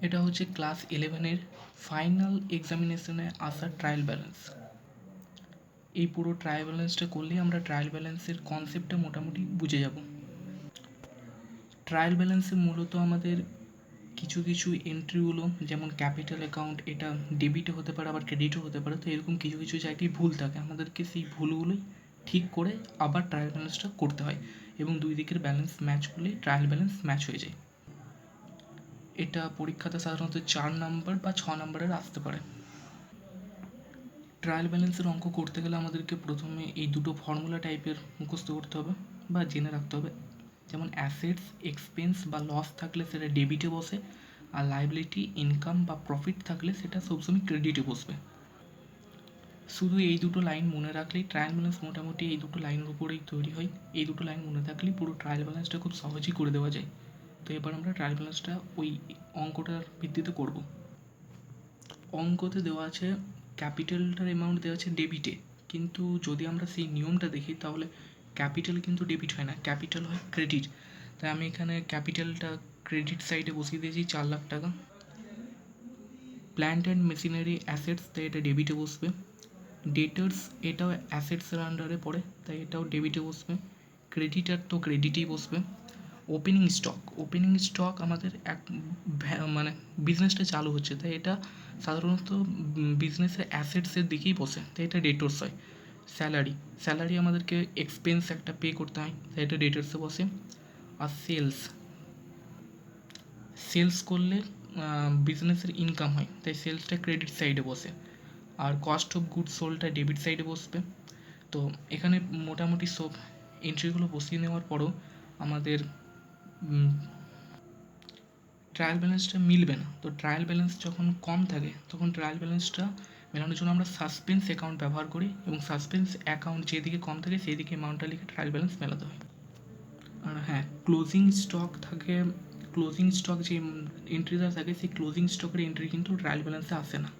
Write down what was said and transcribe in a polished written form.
এটা হচ্ছে class 11-এর final এক্সামিনেশনে আসা ট্রায়াল ব্যালেন্স। এই পুরো ট্রায়াল ব্যালেন্সটা করলেই আমরা ট্রায়াল ব্যালেন্সের কনসেপ্টটা মোটামুটি বুঝে যাব। ট্রায়াল ব্যালেন্সে মূলত আমাদের কিছু কিছু এন্ট্রিগুলো, যেমন ক্যাপিটাল অ্যাকাউন্ট, এটা ডেবিটও হতে পারে আবার ক্রেডিটও হতে পারে। তো এরকম কিছু কিছু জায়গায় ভুল থাকে, আমাদেরকে সেই ভুলগুলোই ঠিক করে আবার ট্রায়াল ব্যালেন্সটা করতে হয় এবং দুই দিকের ব্যালেন্স ম্যাচ করলেই ট্রায়াল ব্যালেন্স ম্যাচ হয়ে যায়। এটা পরীক্ষাতে সাধারণত 4 নাম্বার বা 6 নাম্বারের আসতে পারে। ট্রায়াল ব্যালেন্সের অঙ্ক করতে গেলে আমাদেরকে প্রথমে এই দুটো ফর্মুলা টাইপের মুখস্থ করতে হবে বা জেনে রাখতে হবে। যেমন অ্যাসেটস এক্সপেন্স বা লস থাকলে সেটা ডেবিটে বসে, আর লাইবিলিটি ইনকাম বা প্রফিট থাকলে সেটা সবসময় ক্রেডিটে বসবে। শুধু এই দুটো লাইন মনে রাখলেই ট্রায়াল ব্যালেন্স মোটামুটি এই দুটো লাইনের উপরেই তৈরি হয়। এই দুটো লাইন মনে থাকলেই পুরো ট্রায়াল ব্যালেন্সটা খুব সহজেই করে দেওয়া যায়। তো এবার আমরা ট্রায়াল ব্যালেন্সটা ওই অঙ্কটার ভিত্তিতে করব। অঙ্কতে দেওয়া আছে ক্যাপিটালটার অ্যামাউন্ট দেওয়া আছে ডেবিটে, কিন্তু যদি আমরা সেই নিয়মটা দেখি তাহলে ক্যাপিটাল কিন্তু ডেবিট হয় না, ক্যাপিটাল হয় ক্রেডিট। তাই আমি এখানে ক্যাপিটালটা ক্রেডিট সাইডে বসিয়ে দিয়েছি 4 লাখ টাকা। প্ল্যান্ট অ্যান্ড মেশিনারি অ্যাসেটস, তাই এটা ডেবিটে বসবে। ডেটার্স, এটাও অ্যাসেটসের আন্ডারে পড়ে, তাই এটাও ডেবিটে বসবে। ক্রেডিটার তো ক্রেডিটেই বসবে। ওপেনিং স্টক আমাদের মানে বিজনেসটা চালু হচ্ছে, তাই এটা সাধারণত বিজনেসের অ্যাসেটসের দিকেই বসে, তাই এটা ডেটার্স হয়। স্যালারি আমাদেরকে এক্সপেন্স একটা পে করতে হয়, তাই এটা ডেটার্সে বসে। আর সেলস করলে বিজনেসের ইনকাম হয়, তাই সেলসটা ক্রেডিট সাইডে বসে। আর কস্ট অফ গুডস সোল্ডটা ডেবিট সাইডে বসবে। তো এখানে মোটামুটি সব এন্ট্রিগুলো বসিয়ে নেওয়ার পরও আমাদের ট্রায়াল ব্যালেন্সটা মিলবে না। তো ট্রায়াল ব্যালেন্স যখন কম থাকে তখন ট্রায়াল ব্যালেন্সটা মেলানোর জন্য আমরা সাসপেন্স অ্যাকাউন্ট ব্যবহার করি, এবং সাসপেন্স অ্যাকাউন্ট যেদিকে কম থাকে সেই দিকে অ্যামাউন্টটা লিখে ট্রায়াল ব্যালেন্স মেলাতে হয়। আর হ্যাঁ, ক্লোজিং স্টক থাকে। ক্লোজিং স্টক যে এন্ট্রিটা থাকে সেই ক্লোজিং স্টকের এন্ট্রি কিন্তু ট্রায়াল ব্যালেন্সে আসে না।